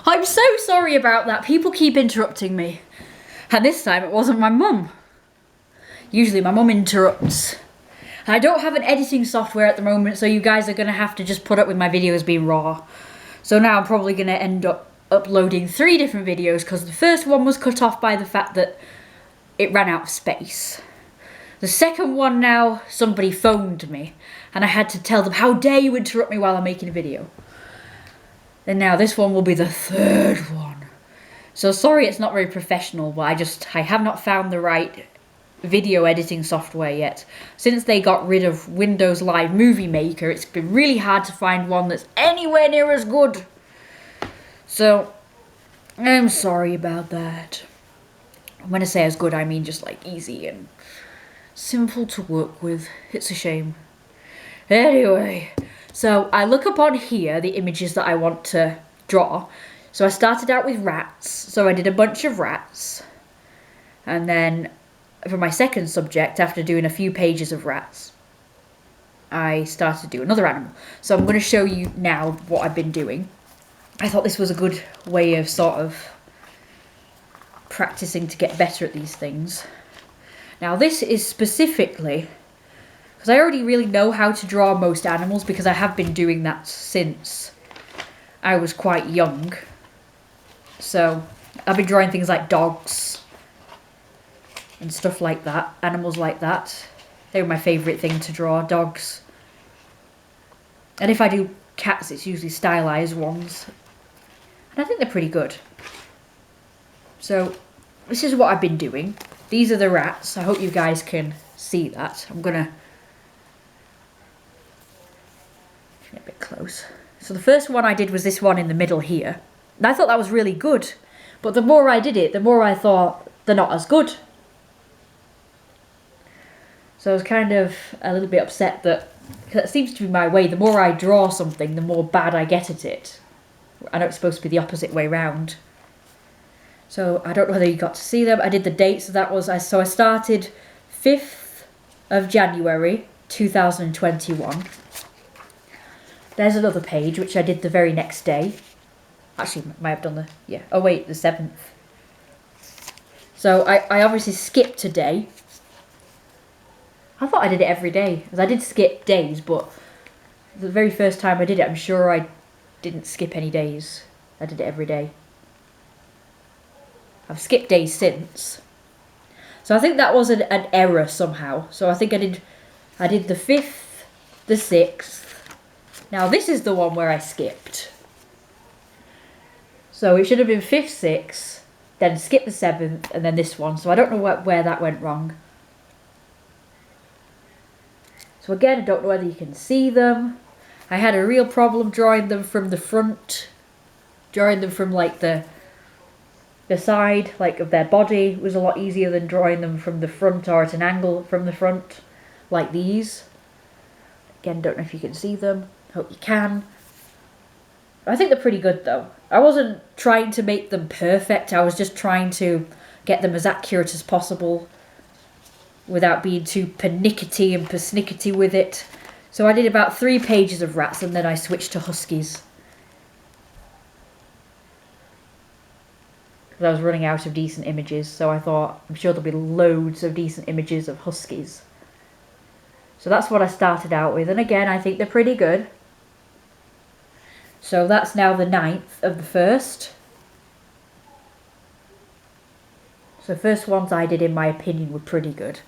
I'm so sorry about that. People keep interrupting me. And this time it wasn't my mum. Usually my mum interrupts. I don't have an editing software at the moment, so you guys are going to have to just put up with my videos being raw. So now I'm probably going to end up uploading 3 different videos because the first one was cut off by the fact that it ran out of space. The second one now, somebody phoned me and I had to tell them, how dare you interrupt me while I'm making a video. And now this one will be the 3rd one. So sorry it's not very professional, but I have not found the right video editing software yet. Since they got rid of Windows Live Movie Maker, it's been really hard to find one that's anywhere near as good. So I'm sorry about that. When I say as good, I mean just like easy and simple to work with. It's a shame. Anyway, so I look up on here the images that I want to draw. So I started out with rats. So I did a bunch of rats. And then for my second subject, after doing a few pages of rats, I started to do another animal. So I'm going to show you now what I've been doing. I thought this was a good way of sort of practicing to get better at these things. Now this is specifically because I already really know how to draw most animals because I have been doing that since I was quite young. So I've been drawing things like dogs and stuff like that, animals like that. They were my favourite thing to draw, dogs. And if I do cats, it's usually stylized ones. And I think they're pretty good. So this is what I've been doing. These are the rats. I hope you guys can see that. I'm gonna get a bit close. So the first one I did was this one in the middle here. And I thought that was really good. But the more I did it, the more I thought they're not as good. So I was kind of a little bit upset that, because it seems to be my way, the more I draw something, the more bad I get at it. I know it's supposed to be the opposite way round. So I don't know whether you got to see them. I did the dates. So I started 5th of January 2021. There's another page which I did the very next day. Actually, might have done the oh wait, the 7th. So I obviously skipped a day. I thought I did it every day, because I did skip days, but the very first time I did it, I'm sure I didn't skip any days. I did it every day. I've skipped days since. So I think that was an error somehow. So I think I did the 5th, the 6th. Now this is the one where I skipped. So it should have been 5th, 6th, then skip the 7th, and then this one. So I don't know where that went wrong. So again, I don't know whether you can see them. I had a real problem drawing them from the front. Drawing them from like the side, like of their body, was a lot easier than drawing them from the front or at an angle from the front, like these. Again, don't know if you can see them. Hope you can. I think they're pretty good though. I wasn't trying to make them perfect. I was just trying to get them as accurate as possible without being too pernickety and persnickety with it. So I did about 3 pages of rats and then I switched to huskies. Because I was running out of decent images, so I thought, I'm sure there'll be loads of decent images of huskies. So that's what I started out with, and again, I think they're pretty good. So that's now the 9th of the 1st. So the first ones I did, in my opinion, were pretty good.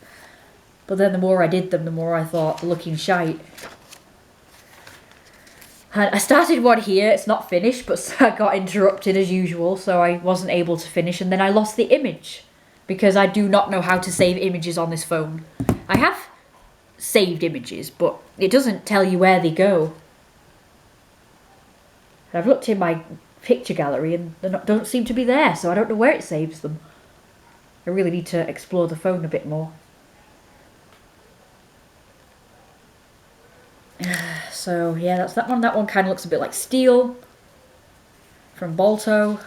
But then the more I did them, the more I thought, they're looking shite. And I started one here, it's not finished, but I got interrupted as usual, so I wasn't able to finish, and then I lost the image. Because I do not know how to save images on this phone. I have saved images, but it doesn't tell you where they go. And I've looked in my picture gallery and they don't seem to be there, so I don't know where it saves them. I really need to explore the phone a bit more. So yeah, that's that one. That one kind of looks a bit like Steel from Balto.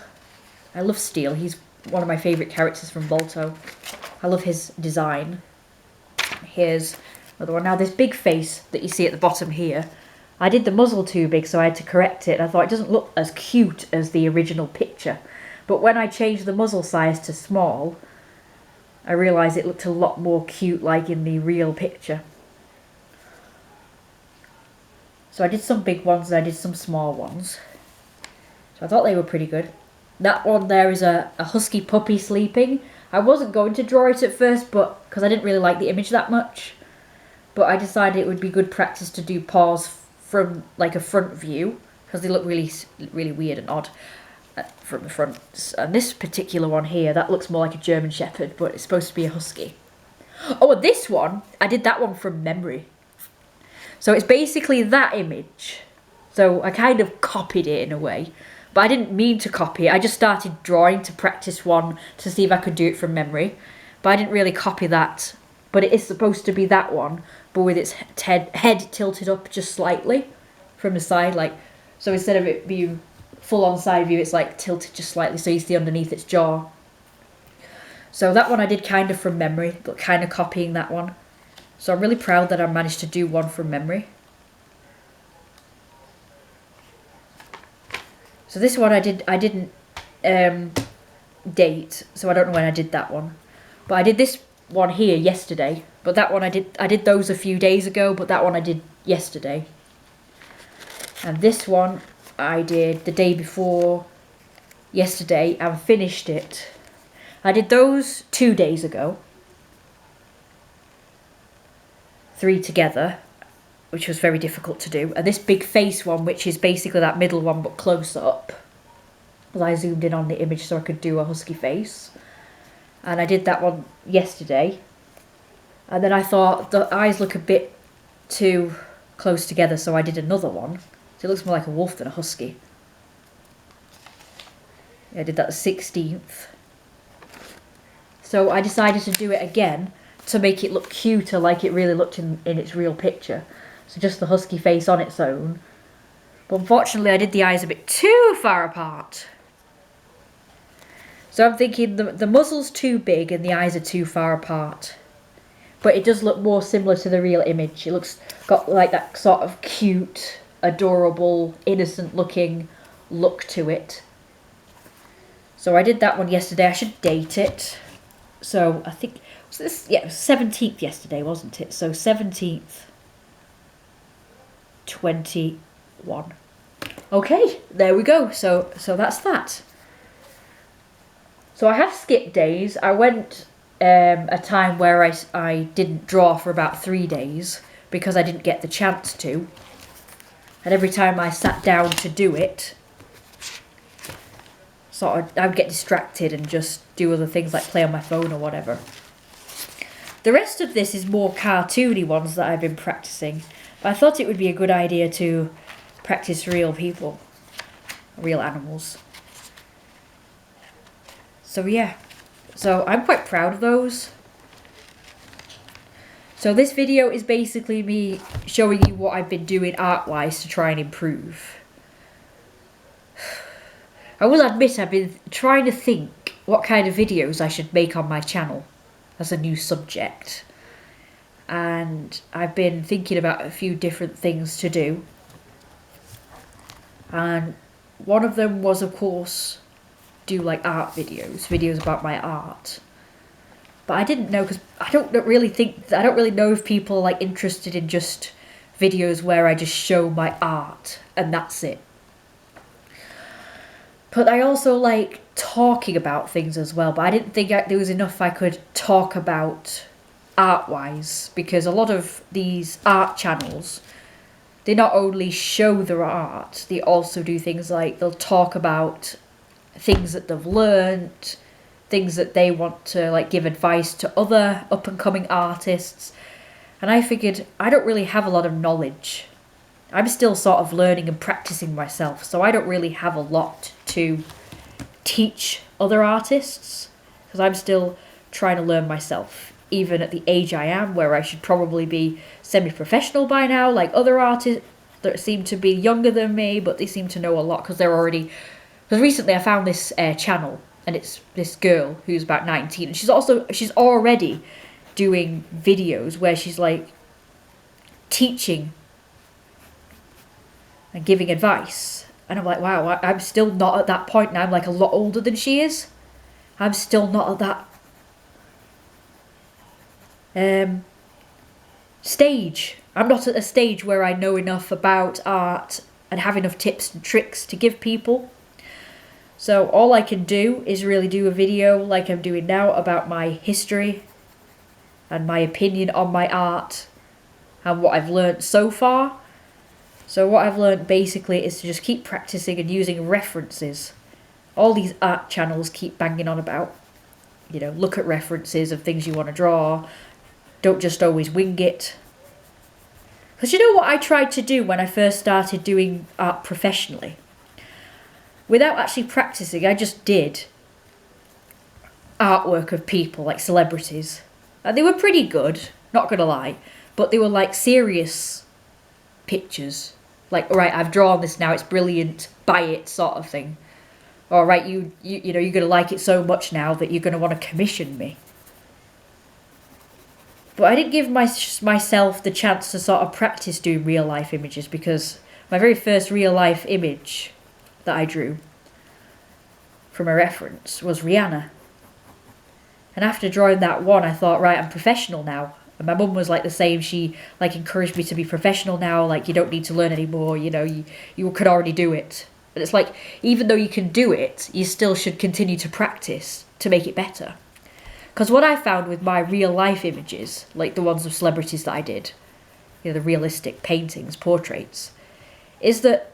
I love Steel. He's one of my favourite characters from Balto. I love his design. Here's another one. Now this big face that you see at the bottom here, I did the muzzle too big, so I had to correct it. I thought it doesn't look as cute as the original picture. But when I changed the muzzle size to small, I realised it looked a lot more cute like in the real picture. So I did some big ones and I did some small ones. So I thought they were pretty good. That one there is a husky puppy sleeping. I wasn't going to draw it at first, but because I didn't really like the image that much. But I decided it would be good practice to do paws from like a front view, because they look really, really weird and odd from the front. And this particular one here, that looks more like a German Shepherd, but it's supposed to be a husky. Oh, and this one, I did that one from memory. So it's basically that image. So I kind of copied it in a way. But I didn't mean to copy it. I just started drawing to practice one to see if I could do it from memory. But I didn't really copy that. But it is supposed to be that one, but with its head tilted up just slightly from the side. Like, so instead of it being full on side view, it's like tilted just slightly so you see underneath its jaw. So that one I did kind of from memory, but kind of copying that one. So I'm really proud that I managed to do one from memory. So this one I didn't date, so I don't know when I did that one. But I did this one here yesterday. But that one I did those a few days ago, but that one I did yesterday. And this one I did the day before yesterday and finished it. I did those 2 days ago. 3 together, which was very difficult to do. And this big face one, which is basically that middle one but close up. Well, I zoomed in on the image so I could do a husky face. And I did that one yesterday. And then I thought the eyes look a bit too close together, so I did another one. So it looks more like a wolf than a husky. I did that the 16th. So I decided to do it again to make it look cuter like it really looked in its real picture. So just the husky face on its own. But unfortunately I did the eyes a bit too far apart. So I'm thinking the muzzle's too big and the eyes are too far apart. But it does look more similar to the real image. It looks got like that sort of cute, adorable, innocent looking look to it. So I did that one yesterday. I should date it. So I think, was this, yeah, it was 17th yesterday, wasn't it? So 17th, 21. Okay, there we go. So that's that. So I have skipped days. I went a time where I didn't draw for about 3 days because I didn't get the chance to. And every time I sat down to do it, I would get distracted and just do other things like play on my phone or whatever. The rest of this is more cartoony ones that I've been practicing. But I thought it would be a good idea to practice real people, real animals. So yeah, so I'm quite proud of those. So this video is basically me showing you what I've been doing art-wise to try and improve. I will admit I've been trying to think what kind of videos I should make on my channel as a new subject. And I've been thinking about a few different things to do. And one of them was, of course, do like art videos about my art. But I didn't know, because I don't really know if people are like interested in just videos where I just show my art and that's it. But I also like talking about things as well, but I didn't think there was enough I could talk about art-wise, because a lot of these art channels, they not only show their art, they also do things like they'll talk about things that they've learnt, things that they want to like give advice to other up-and-coming artists. And I figured I don't really have a lot of knowledge. I'm still sort of learning and practicing myself, so I don't really have a lot to teach other artists, because I'm still trying to learn myself, even at the age I am, where I should probably be semi-professional by now, like other artists that seem to be younger than me, but they seem to know a lot because they're already... Because recently I found this channel, and it's this girl who's about 19, and she's already doing videos where she's like teaching and giving advice. And I'm like, wow, I'm still not at that point now. I'm like a lot older than she is. I'm still not at that stage. I'm not at a stage where I know enough about art and have enough tips and tricks to give people. So all I can do is really do a video like I'm doing now about my history and my opinion on my art and what I've learnt so far. So what I've learnt basically is to just keep practicing and using references. All these art channels keep banging on about, look at references of things you want to draw. Don't just always wing it. Because you know what I tried to do when I first started doing art professionally? Without actually practicing, I just did artwork of people, like celebrities. And they were pretty good, not gonna lie. But they were like serious pictures. Like, all right, I've drawn this now, it's brilliant, buy it, sort of thing. All right, you're gonna like it so much now that you're gonna want to commission me. But I didn't give myself the chance to sort of practice doing real life images, because my very first real life image that I drew from a reference was Rihanna. And after drawing that one, I thought, right, I'm professional now. And my mum was like the same. She like encouraged me to be professional now. Like, you don't need to learn anymore. You could already do it. And it's like, even though you can do it, you still should continue to practice to make it better. Because what I found with my real life images, like the ones of celebrities that I did, the realistic paintings, portraits, is that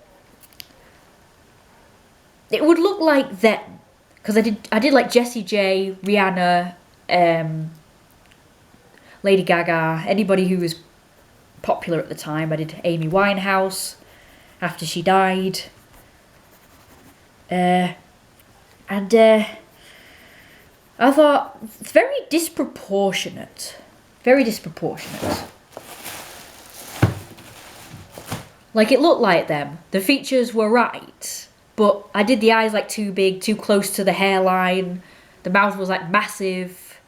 it would look like them. Because I did like Jessie J, Rihanna, Lady Gaga, anybody who was popular at the time. I did Amy Winehouse after she died. I thought, it's very disproportionate. Very disproportionate. Like, it looked like them. The features were right. But I did the eyes like too big, too close to the hairline. The mouth was like massive.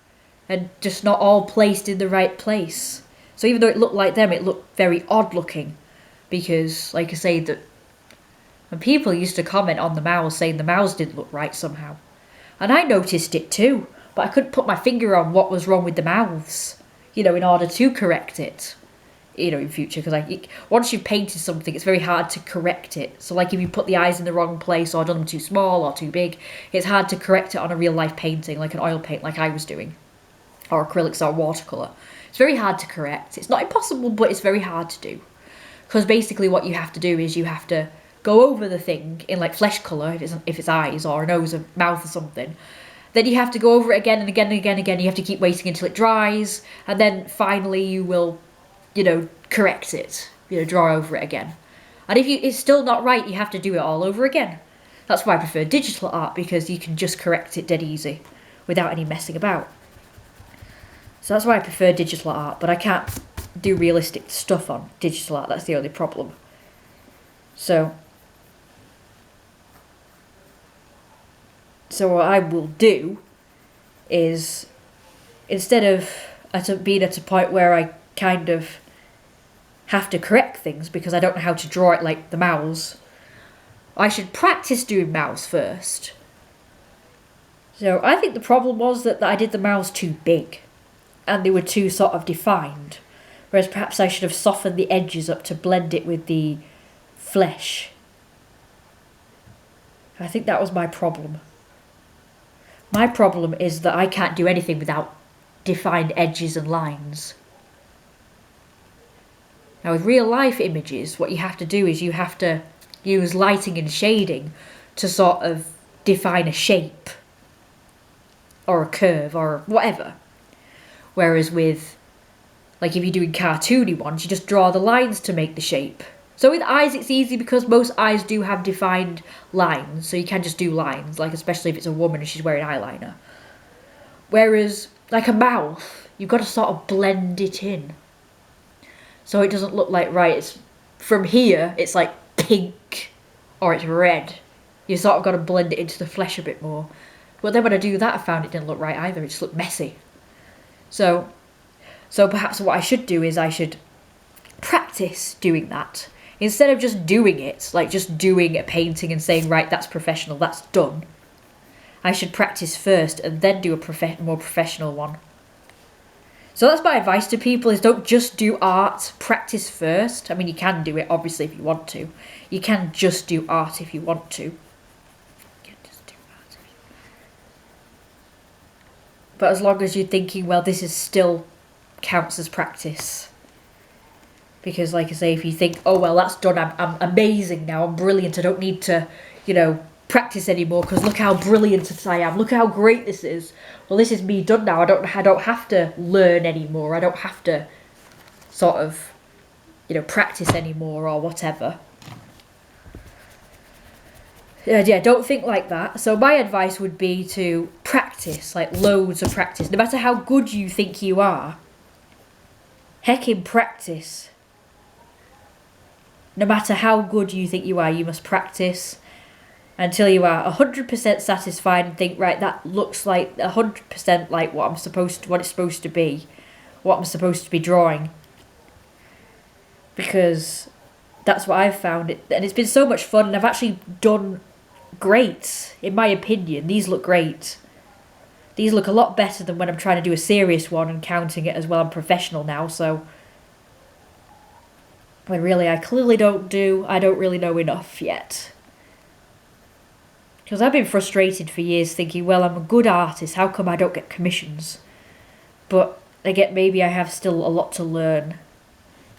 And just not all placed in the right place. So even though it looked like them, it looked very odd looking. Because, like I say, that when people used to comment on the mouths saying the mouths didn't look right somehow. And I noticed it too, but I couldn't put my finger on what was wrong with the mouths, in order to correct it, in future. Because once you've painted something, it's very hard to correct it. So like if you put the eyes in the wrong place or done them too small or too big, it's hard to correct it on a real life painting, like an oil paint like I was doing, or acrylics or watercolour. It's very hard to correct. It's not impossible, but it's very hard to do. Because basically what you have to do is you have to go over the thing in like flesh colour, if it's eyes or a nose or mouth or something. Then you have to go over it again and again and again and again. You have to keep waiting until it dries. And then finally you will, correct it. Draw over it again. And if it's still not right, you have to do it all over again. That's why I prefer digital art, because you can just correct it dead easy without any messing about. So that's why I prefer digital art, but I can't do realistic stuff on digital art. That's the only problem. So what I will do is, instead of being at a point where I kind of have to correct things because I don't know how to draw it like the mouths, I should practice doing mouths first. So I think the problem was that I did the mouths too big and they were too sort of defined, whereas perhaps I should have softened the edges up to blend it with the flesh. I think that was my problem. My problem is that I can't do anything without defined edges and lines. Now with real life images, what you have to do is you have to use lighting and shading to sort of define a shape or a curve or whatever. Whereas with, like if you're doing cartoony ones, you just draw the lines to make the shape. So with eyes it's easy because most eyes do have defined lines, so you can just do lines, like especially if it's a woman and she's wearing eyeliner. Whereas like a mouth, you've got to sort of blend it in. So it doesn't look like, right, it's from here it's like pink or it's red. You sort of got to blend it into the flesh a bit more. But then when I do that, I found it didn't look right either, it just looked messy. So perhaps what I should do is I should practice doing that Instead of just doing it, like just doing a painting and saying, right, that's professional, that's done. I should practice first and then do a more professional one. So that's my advice to people, is don't just do art, practice first. I mean, you can do it, obviously, if you want to. You can just do art if you want to. But as long as you're thinking, well, this is still counts as practice. Because, like I say, if you think, oh, well, that's done, I'm amazing now, I'm brilliant, I don't need to, you know, practice anymore because look how brilliant I am, look how great this is. Well, this is me done now, I don't have to learn anymore, I don't have to sort of, you know, practice anymore or whatever. Yeah, don't think like that. So my advice would be to practice, like loads of practice. No matter how good you think you are, heckin' practice. No matter how good you think you are, you must practice until you are 100% satisfied and think, right, that looks like 100% like what it's supposed to be, what I'm supposed to be drawing. Because that's what I've found, and it's been so much fun, and I've actually done great, in my opinion. These look great. These look a lot better than when I'm trying to do a serious one and counting it as, well, I'm professional now, so when really I clearly don't really know enough yet. Because I've been frustrated for years thinking, well, I'm a good artist, how come I don't get commissions? But I get maybe I have still a lot to learn,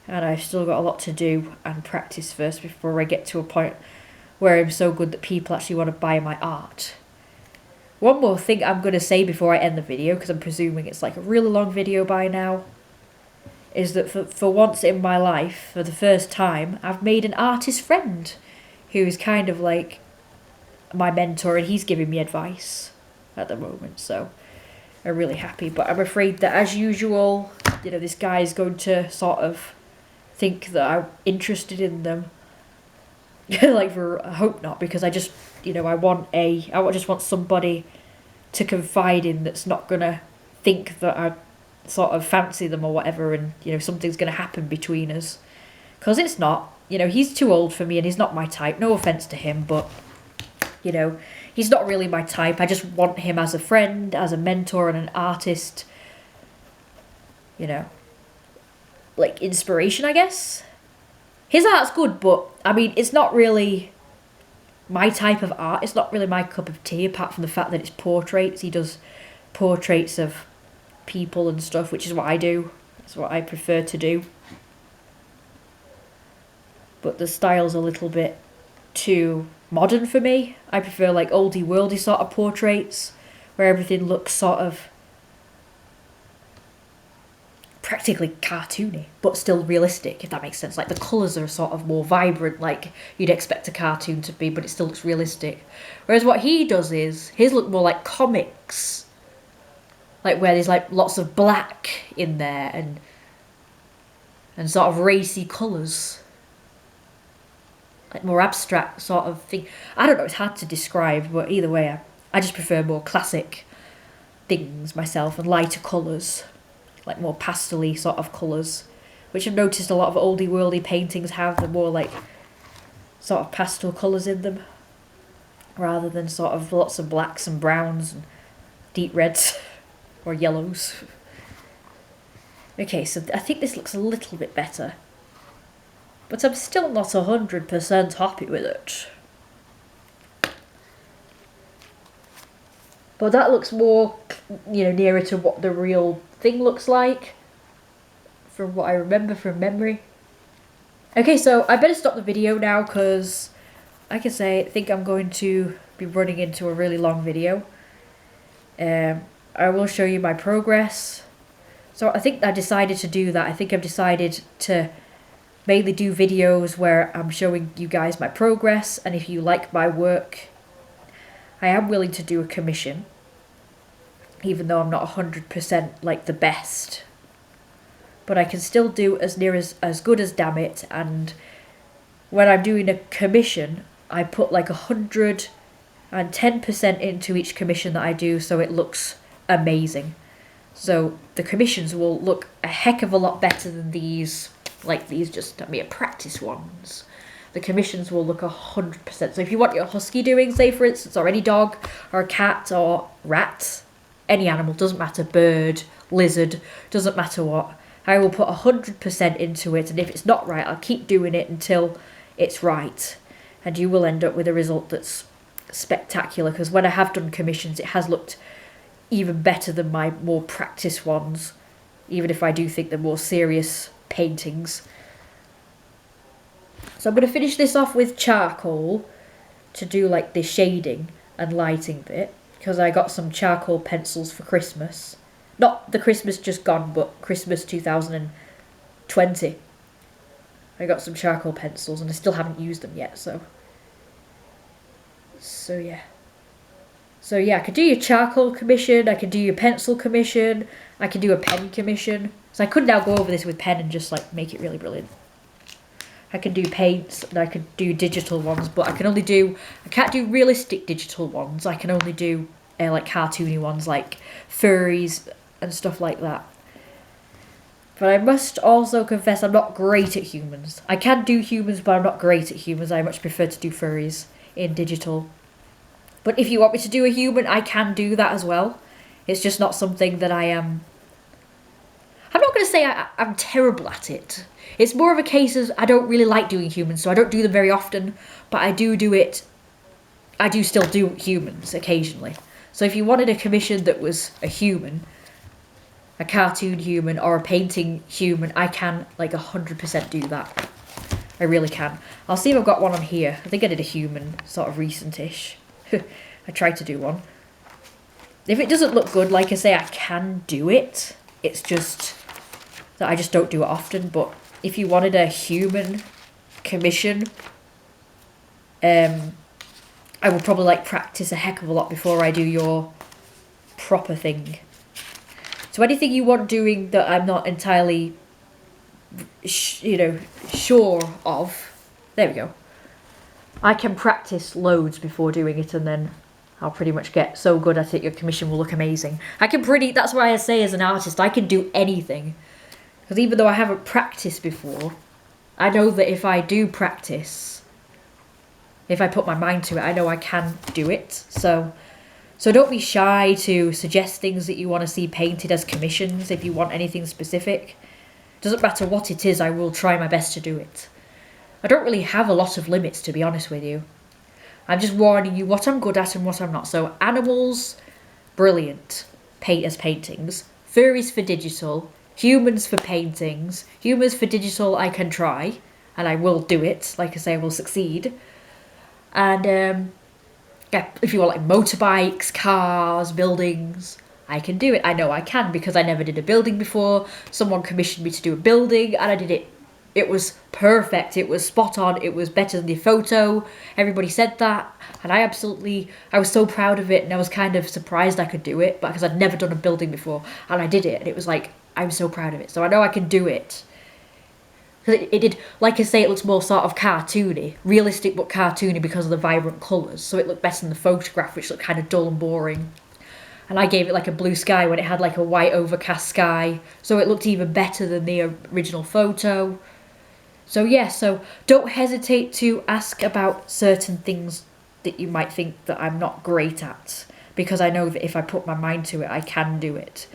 and I've still got a lot to do and practice first before I get to a point where I'm so good that people actually want to buy my art. One more thing I'm going to say before I end the video, because I'm presuming it's like a really long video by now, is that for once in my life, for the first time, I've made an artist friend who is kind of like my mentor, and he's giving me advice at the moment, so I'm really happy. But I'm afraid that, as usual, you know, this guy is going to sort of think that I'm interested in them. I hope not, because I just, you know, I just want somebody to confide in that's not gonna think that I sort of fancy them or whatever, and, you know, something's gonna happen between us. Because it's not, you know, he's too old for me and he's not my type, no offence to him, but, you know, he's not really my type. I just want him as a friend, as a mentor and an artist, you know, like inspiration, I guess. His art's good, but, I mean, it's not really my type of art. It's not really my cup of tea, apart from the fact that it's portraits. He does portraits of people and stuff, which is what I do. It's what I prefer to do. But the style's a little bit too modern for me. I prefer, like, oldie worldy sort of portraits, where everything looks sort of practically cartoony, but still realistic, if that makes sense. Like, the colours are sort of more vibrant, like you'd expect a cartoon to be, but it still looks realistic. Whereas what he does is, his look more like comics. Like, where there's, like, lots of black in there, and sort of racy colours. Like, more abstract sort of thing. I don't know, it's hard to describe, but either way, I just prefer more classic things myself, and lighter colours. Like, more pastel-y sort of colours, which I've noticed a lot of oldie worldy paintings have. They're more like sort of pastel colours in them, rather than sort of lots of blacks and browns and deep reds or yellows. Okay, so I think this looks a little bit better, but I'm still not 100% happy with it. But that looks more, you know, nearer to what the real thing looks like, from what I remember from memory. Okay, so I better stop the video now, because, like I say, I think I'm going to be running into a really long video. I will show you my progress. So I think I decided to do that. I think I've decided to mainly do videos where I'm showing you guys my progress, and if you like my work, I am willing to do a commission, even though I'm not 100% like the best. But I can still do as near as good as damn it, and when I'm doing a commission, I put like 110% into each commission that I do, so it looks amazing. So the commissions will look a heck of a lot better than these, like these just mere practice ones. the commissions will look 100%. So if you want your husky doing, say for instance, or any dog or a cat or rat, any animal, doesn't matter, bird, lizard, doesn't matter what, I will put 100% into it, and if it's not right, I'll keep doing it until it's right, and you will end up with a result that's spectacular, because when I have done commissions, it has looked even better than my more practiced ones, even if I do think they're more serious paintings. So I'm going to finish this off with charcoal to do like the shading and lighting bit, because I got some charcoal pencils for Christmas. Not the Christmas just gone, but Christmas 2020. I got some charcoal pencils and I still haven't used them yet, so yeah. So yeah, I could do your charcoal commission, I could do your pencil commission, I could do a pen commission. So I could now go over this with pen and just like make it really brilliant. I could do paints and I could do digital ones, but I can't do realistic digital ones. I can only do like cartoony ones like furries and stuff like that. But I must also confess I'm not great at humans. I can do humans, but I'm not great at humans. I much prefer to do furries in digital. But if you want me to do a human, I can do that as well. It's just not something that I am... I'm not going to say I'm terrible at it. It's more of a case of I don't really like doing humans, so I don't do them very often. But I do it... I do still do humans occasionally. So if you wanted a commission that was a human, a cartoon human or a painting human, I can like 100% do that. I really can. I'll see if I've got one on here. I think I did a human sort of recent-ish. I tried to do one. If it doesn't look good, like I say, I can do it. It's just that I just don't do it often. But if you wanted a human commission, I will probably like practice a heck of a lot before I do your proper thing. So anything you want doing that I'm not entirely, sure of, there we go. I can practice loads before doing it, and then I'll pretty much get so good at it, your commission will look amazing. That's why I say as an artist, I can do anything. Because even though I haven't practiced before, I know that if I do practice, if I put my mind to it, I know I can do it. So don't be shy to suggest things that you want to see painted as commissions if you want anything specific. Doesn't matter what it is, I will try my best to do it. I don't really have a lot of limits, to be honest with you. I'm just warning you what I'm good at and what I'm not. So animals, brilliant. Paint as paintings. Furries for digital. Humans for paintings. Humans for digital I can try. And I will do it. Like I say, I will succeed. And yeah, if you want like motorbikes, cars, buildings, I can do it. I know I can because I never did a building before. Someone commissioned me to do a building and I did it. It was perfect. It was spot on. It was better than the photo. Everybody said that. And I was so proud of it, and I was kind of surprised I could do it because I'd never done a building before. And I did it, and it was like, I'm so proud of it. So I know I can do it. It did, like I say, it looks more sort of cartoony. Realistic but cartoony because of the vibrant colours. So it looked better than the photograph, which looked kind of dull and boring. And I gave it like a blue sky when it had like a white overcast sky. So it looked even better than the original photo. So yeah, so don't hesitate to ask about certain things that you might think that I'm not great at. Because I know that if I put my mind to it, I can do it.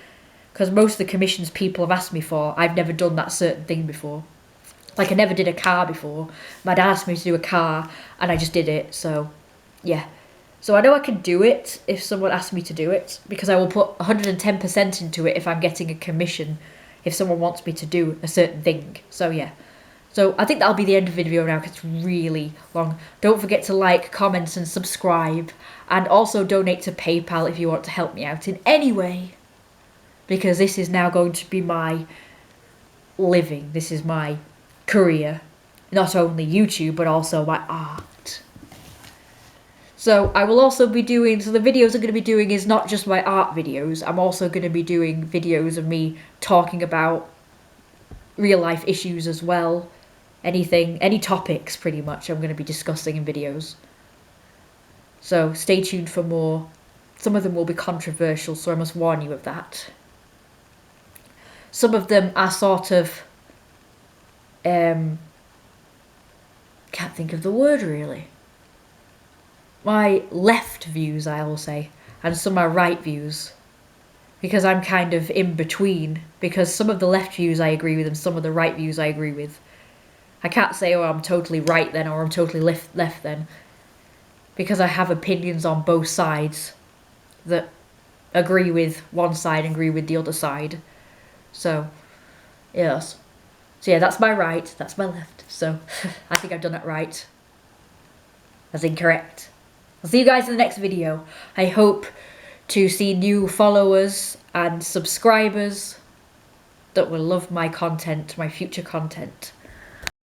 Because most of the commissions people have asked me for, I've never done that certain thing before. Like I never did a car before. My dad asked me to do a car and I just did it, so yeah. So I know I can do it if someone asks me to do it, because I will put 110% into it if I'm getting a commission, if someone wants me to do a certain thing. So yeah. So I think that'll be the end of the video now because it's really long. Don't forget to like, comment and subscribe. And also donate to PayPal if you want to help me out in any way. Because this is now going to be my living. This is my career. Not only YouTube, but also my art. So I will also be doing, so the videos I'm going to be doing is not just my art videos. I'm also going to be doing videos of me talking about real life issues as well. Anything, any topics pretty much I'm going to be discussing in videos. So stay tuned for more. Some of them will be controversial, so I must warn you of that. Some of them are sort of kind can't think of the word really. My left views, I will say, and some are right views. Because I'm kind of in between. Because some of the left views I agree with and some of the right views I agree with. I can't say, oh, I'm totally right then or I'm totally left then. Because I have opinions on both sides that agree with one side and agree with the other side. So, yes. So yeah, that's my right, that's my left. So, I think I've done it right. That's incorrect. I'll see you guys in the next video. I hope to see new followers and subscribers that will love my content, my future content.